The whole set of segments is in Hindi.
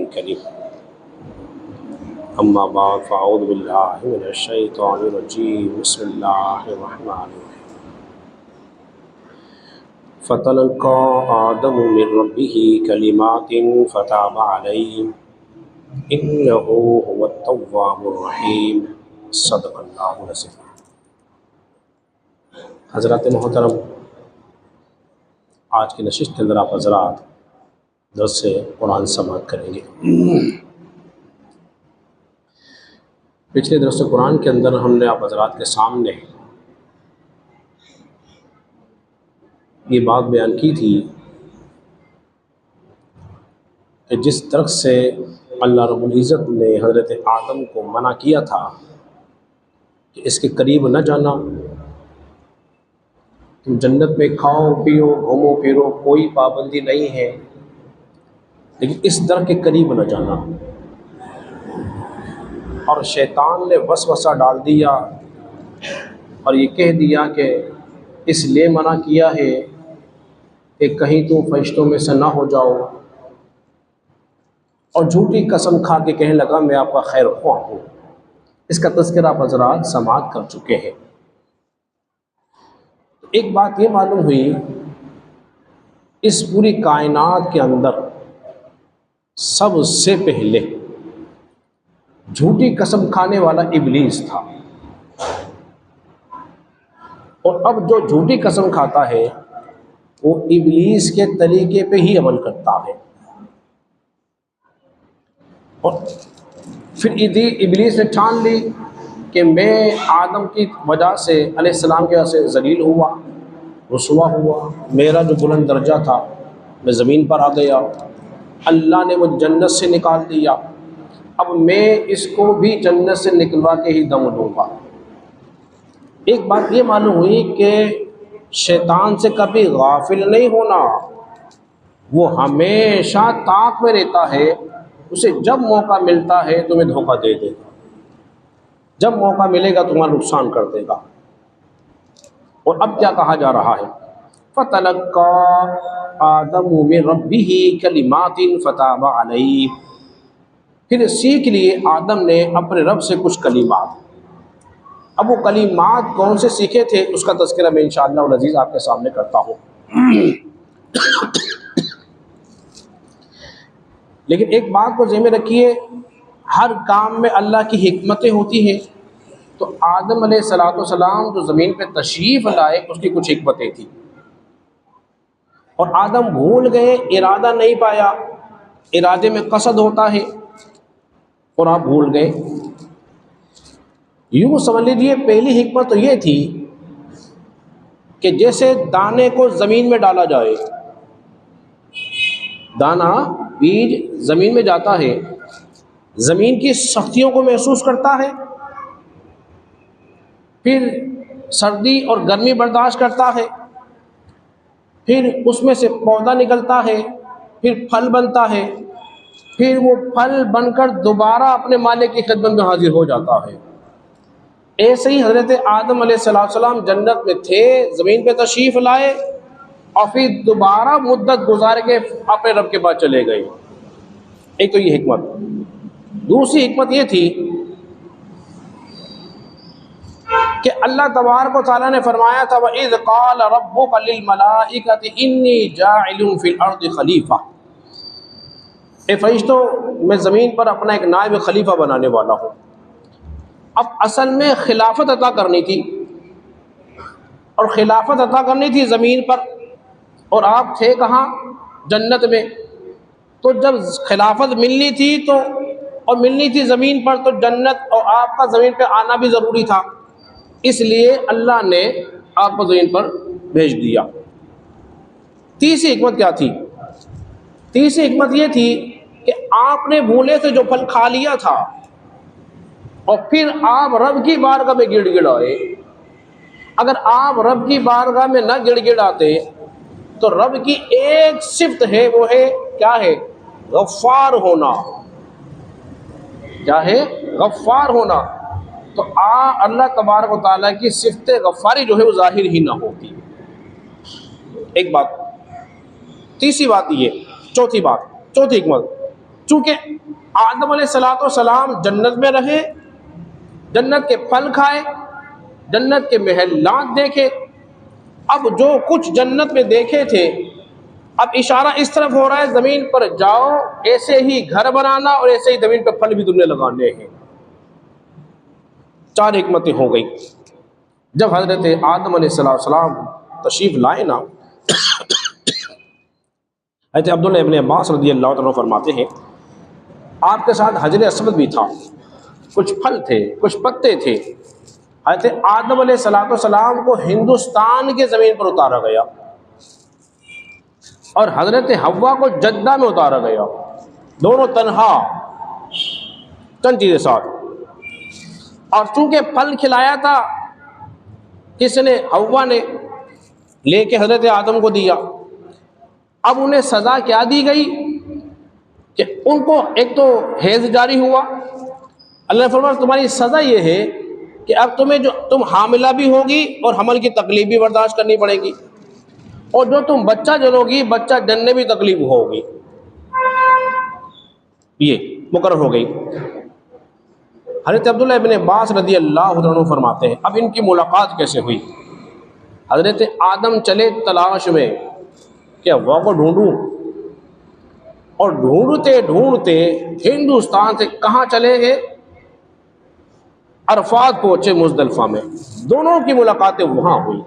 करीम। अम्मा बाद फ़अऊज़ु बिल्लाहि मिनश्शैतानिर्रजीम। बिस्मिल्लाहिर्रहमानिर्रहीम। फ़तलक़्क़ा आदमु मिन रब्बिही कलिमातिन फ़ताबा अलैहि इन्नहु हुवत-तव्वाबुर-रहीम। सदक़ल्लाहुल अज़ीम। हज़रात मोहतरम, आज की नशिस्त के अंदर आप हज़रात दर्स कुरान समाअत करेंगे। पिछले दर्स कुरान के अंदर हमने आप हज़रात के सामने ये बात बयान की थी कि जिस तरह से अल्लाह रब्बुल इज़्ज़त ने हज़रत आदम को मना किया था कि इसके करीब न जाना, तुम जन्नत में खाओ पियो घूमो फिरो, कोई पाबंदी नहीं है, लेकिन इस दर के करीब न जाना। और शैतान ने वसवसा डाल दिया और ये कह दिया कि इसलिए मना किया है कि कहीं तुम फरिश्तों में से ना हो जाओ, और झूठी कसम खा के कहने लगा मैं आपका खैर ख्वाह हूँ। इसका तज़किरा आप हज़रात समाअत कर चुके हैं। एक बात ये मालूम हुई, इस पूरी कायनात के अंदर सबसे पहले झूठी कसम खाने वाला इब्लीस था, और अब जो झूठी कसम खाता है वो इब्लीस के तरीके पे ही अमल करता है। और फिर इब्लीस ने ठान ली कि मैं आदम की वजह से अलैहिस्सलाम की वजह से ज़लील हुआ, रुसवा हुआ, मेरा जो बुलंद दर्जा था मैं ज़मीन पर आ गया, अल्लाह ने मुझे जन्नत से निकाल दिया, अब मैं इसको भी जन्नत से निकलवा के ही दम लूँगा। एक बात ये मालूम हुई कि शैतान से कभी गाफिल नहीं होना, वो हमेशा ताक में रहता है, उसे जब मौका मिलता है तुम्हें धोखा दे देगा, जब मौका मिलेगा तुम्हारा नुकसान कर देगा। और अब क्या कहा जा रहा है, फ़तलक़्क़ा आदमु मिन रब्बिही कलिमातिन फ़ताबा अलैहि, फिर सीख लिए आदम ने अपने रब से कुछ कलिमात। अब वो कलिमात कौन से सीखे थे उसका तज़किरा मैं इंशाअल्लाह अज़ीज़ आपके सामने करता हूँ। लेकिन एक बात को ज़हन में रखिए, हर काम में अल्लाह की हिकमतें होती हैं। तो आदम अलैहिस्सलाम जो ज़मीन पे तशरीफ़ लाए उसकी कुछ हिकमतें थी, और आदम भूल गए, इरादा नहीं पाया। इरादे में कसद होता है और आप भूल गए। यूँ समझ लीजिए पहली हिकमत तो ये थी कि जैसे दाने को ज़मीन में डाला जाए, दाना बीज ज़मीन में जाता है, ज़मीन की सख्तियों को महसूस करता है, फिर सर्दी और गर्मी बर्दाश्त करता है, फिर उसमें से पौधा निकलता है, फिर फल बनता है, फिर वो फल बनकर दोबारा अपने मालिक की खिदमत में हाजिर हो जाता है। ऐसे ही हज़रत आदम अलैहिस्सलाम जन्नत में थे, ज़मीन पे तशरीफ़ लाए और फिर दोबारा मुद्दत गुजार के अपने रब के पास चले गए। एक तो ये हिकमत। दूसरी हिकमत ये थी कि अल्लाह तबारक व तआला ने फरमाया था, वइज़ क़ाल रब्बुका लिल मलाइकति इन्नी जाइलुन फिल अर्दि खलीफा, ए फरिश्तों मैं ज़मीन पर अपना एक नायब खलीफा बनाने वाला हूँ। अब असल में खिलाफत अता करनी थी, और खिलाफत अता करनी थी ज़मीन पर, और आप थे कहाँ, जन्नत में। तो जब खिलाफत मिलनी थी तो, और मिलनी थी ज़मीन पर, तो जन्नत और आपका ज़मीन पर आना भी ज़रूरी था, इसलिए अल्लाह ने आपको ज़मीन पर भेज दिया। तीसरी हिकमत क्या थी? तीसरी हिकमत ये थी कि आपने भूले से जो फल खा लिया था और फिर आप रब की बारगाह में गिड़गिड़ाए, अगर आप रब की बारगाह में न गिड़गिड़ाते तो रब की एक सिफ्त है, वो है क्या है? गफ़्फ़ार होना। क्या है? गफ़्फ़ार होना। तो अल्लाह तबारक व तआला की सिफ्त गफ़्फ़ारी जो है वो ज़ाहिर ही ना होती। एक बात। तीसरी बात ये, चौथी हिकमत, चूँकि आदम अलैहिस्सलाम जन्नत में रहे, जन्नत के फल खाए, जन्नत के महलात देखे। अब जो कुछ जन्नत में देखे थे, अब इशारा इस तरफ हो रहा है ज़मीन पर जाओ, ऐसे ही घर बनाना और ऐसे ही ज़मीन पर फल भी तुमने लगाने हैं। 4 हिकमतें हो गई। जब हज़रत आदम अलैहिस्सलाम तशरीफ़ लाए ना, हज़रत अब्दुल्लाह इब्न अब्बास रज़ियल्लाहु अन्हु फरमाते हैं आपके साथ हजर अस्वद भी था, कुछ फल थे, कुछ पत्ते थे। हज़रत आदम अलैहिस्सलाम को हिंदुस्तान की ज़मीन पर उतारा गया और हज़रत हव्वा को जद्दा में उतारा गया, दोनों तन्हा चंद चीज़ें साथ। और चूँकि फल खिलाया था किसने? हव्वा ने, लेके हज़रत आदम को दिया। अब उन्हें सज़ा क्या दी गई कि उनको एक तो हैज़ जारी हुआ। अल्लाह ने फरमाया तुम्हारी सज़ा ये है कि अब तुम हामिला भी होगी और हमल की तकलीफ़ भी बर्दाश्त करनी पड़ेगी, और जो तुम बच्चा जनोगी, बच्चा जनने भी तकलीफ होगी। ये मुकर्रर हो गई। हज़रत अब्दुल्लाह इब्न अब्बास रज़ियल्लाहु अन्हु फरमाते हैं अब इनकी मुलाकात कैसे हुई। हज़रत आदम चले तलाश में कि हव्वा को ढूंढूं, और ढूंढते ढूंढते हिंदुस्तान से कहाँ चले गए? अरफात पहुँचे, मुज़दलिफ़ा में। दोनों की मुलाकातें वहाँ हुई,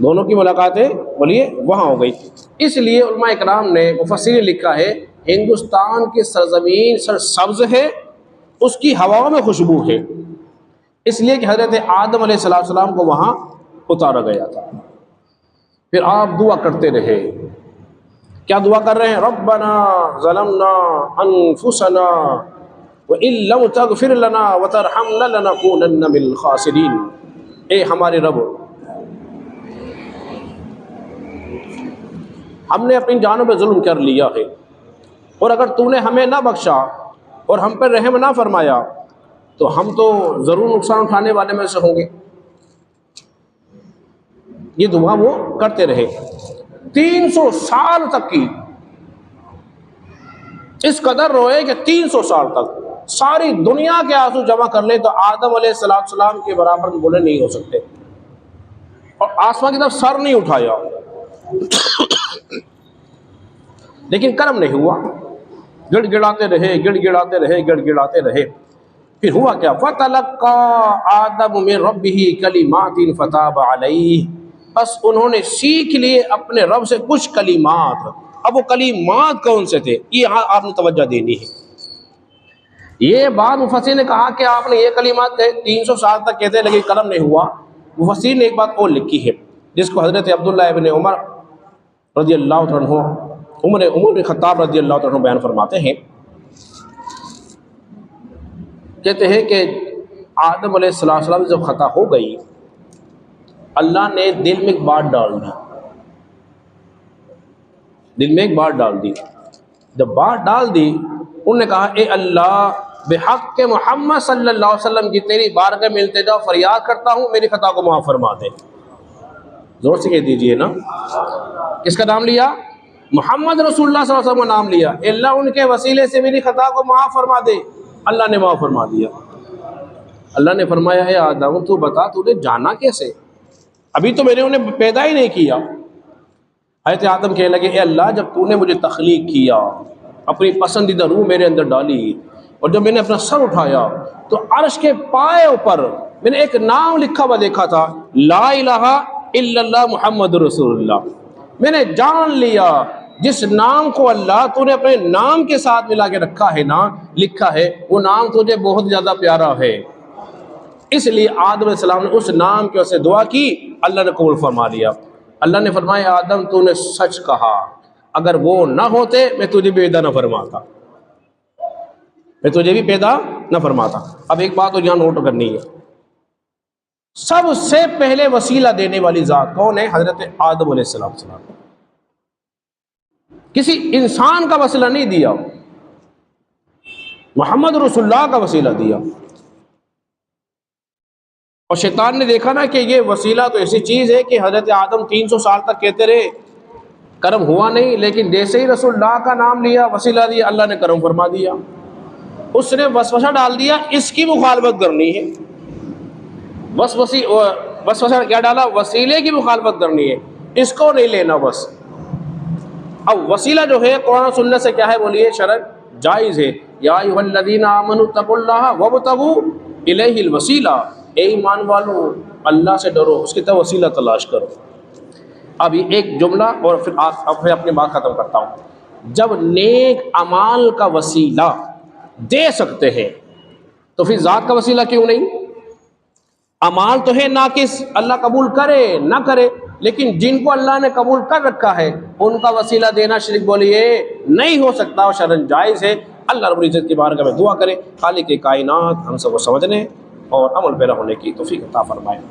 दोनों की मुलाकातें बोलिए वहाँ हो गई। इसलिए उलमा इकराम ने, मुफस्सिरीन लिखा है हिंदुस्तान की सरज़मीन सरसब्ज़ है, उसकी हवाओं में खुशबू है, इसलिए कि हज़रत आदम अलैहिस्सलाम को वहाँ उतारा गया था। फिर आप दुआ करते रहे। क्या दुआ कर रहे हैं? रब्बना ज़लमना अनफुसना व इल्लम तग़फिर लना व तरहमना लनकूनन्ना मिनल खासिरीन। ए हमारे रब, हमने अपनी जानों पे जुल्म कर लिया है, और अगर तूने हमें ना बख्शा और हम पर रहम ना फरमाया तो हम तो ज़रूर नुकसान उठाने वाले में से होंगे। ये दुआ वो करते रहे 300 साल तक की। इस कदर रोए कि 300 साल तक सारी दुनिया के आंसू जमा कर ले तो आदम अलैहिस्सलाम के बराबर बोले नहीं हो सकते, और आसमान की तरफ सर नहीं उठाया। लेकिन कर्म नहीं हुआ, गिड़गिड़ाते रहे, गिड़गिड़ाते रहे, गिड़गिड़ाते रहे। फिर हुआ क्या? फतलक्का आदम मिन रब्बिही कलिमातिन फताब अलैहि। बस उन्होंने सीख लिए अपने रब से कुछ कलिमात। अब वो कलिमात कौन से थे, ये यहाँ आपने तवज्जो देनी है। ये बात मुफस्सिर ने कहा कि आपने ये कलिमात कहे, 300 साल तक कहते लगे, कलम नहीं हुआ। मुफस्सिर ने एक बात और लिखी है जिसको हज़रत अब्दुल्लाह इब्न उमर रज़ियल्लाहु अन्हु, उमर बिन ख़त्ताब रज़ियल्लाहु अन्हु बयान फरमाते हैं, कहते हैं कि आदम अलैहिस्सलाम जब ख़ता हो गई, अल्लाह ने दिल में एक बात डाल दी, दिल में एक बात डाल दी। जब बात डाल दी, उन्होंने कहा ए अल्लाह, बेहक़ के मोहम्मद सल्लल्लाहु अलैहि वसल्लम की तेरी बारगाह में इल्तिजा फरियाद करता हूँ, मेरी ख़ता को माफ़ फरमा दे। ज़ोर से कह दीजिए ना। किसका नाम लिया? मोहम्मद रसूलुल्लाह सल्लल्लाहु अलैहि वसल्लम का नाम लिया। अल्लाह उनके वसीले से मेरी ख़ता को माफ़ फरमा दे। अल्लाह ने माफ़ फरमा दिया। अल्लाह ने फरमाया है आदम तू बता तूने जाना कैसे, अभी तो मैंने उन्हें पैदा ही नहीं किया। हज़रत आदम कहने लगे ए अल्लाह, जब तूने मुझे तख्लीक किया, अपनी पसंदीदा रूह मेरे अंदर डाली, और जब मैंने अपना सर उठाया तो अर्श के पाए ऊपर मैंने एक नाम लिखा हुआ देखा था, ला इलाहा इल्लल्लाह मुहम्मदुर रसूलुल्लाह। मैंने जान लिया जिस नाम को अल्लाह तूने अपने नाम के साथ मिला के रखा है ना, लिखा है, वो नाम तुझे बहुत ज़्यादा प्यारा है। इसलिए आदम अलैहिस्सलाम ने उस नाम की वजह से दुआ की, अल्लाह ने कबूल फरमा लिया। अल्लाह ने फरमाया आदम तूने सच कहा, अगर वो ना होते मैं तुझे भी पैदा न फरमाता, मैं तुझे भी पैदा न फरमाता। अब एक बात और यहाँ नोट करनी है, सबसे पहले वसीला देने वाली ज़ात कौन है? हज़रत आदम अलैहिस्सलाम। किसी इंसान का वसीला नहीं दिया, मोहम्मद रसूलुल्लाह का वसीला दिया। और शैतान ने देखा ना कि ये वसीला तो ऐसी चीज़ है कि हज़रत आदम 300 साल तक कहते रहे करम हुआ नहीं, लेकिन जैसे ही रसूलुल्लाह का नाम लिया, वसीला दिया, अल्लाह ने करम फरमा दिया। उसने वसवसा डाल दिया, इसकी मुखालफत करनी है। वसवसा क्या डाला? वसीले की मुखालफत करनी है, इसको नहीं लेना बस। अब वसीला जो है कुरान सुन्नत से क्या है बोलिए? शरअन जायज़ है। या अय्युहल्लज़ीना आमनू तक़ुल्लाह वब्तगू इलैहिल वसीला, ए ईमान वालों अल्लाह से डरो, उसकी तरफ वसीला तलाश करो। अभी एक जुमला और फिर अपनी बात ख़त्म करता हूँ। जब नेक अमाल का वसीला दे सकते हैं तो फिर ज़ात का वसीला क्यों नहीं? अमाल तो है नाकिस, अल्लाह कबूल करे ना करे, लेकिन जिनको अल्लाह ने कबूल कर रखा है उनका वसीला देना शिरक बोलिए नहीं हो सकता और शरअन जायज़ है। अल्लाह रब्बुल इज़्ज़त की बारगाह में दुआ करें खालिक़ कायनात हम सबको समझने और अमल पैरा होने की तौफ़ीक़ अता फरमाए।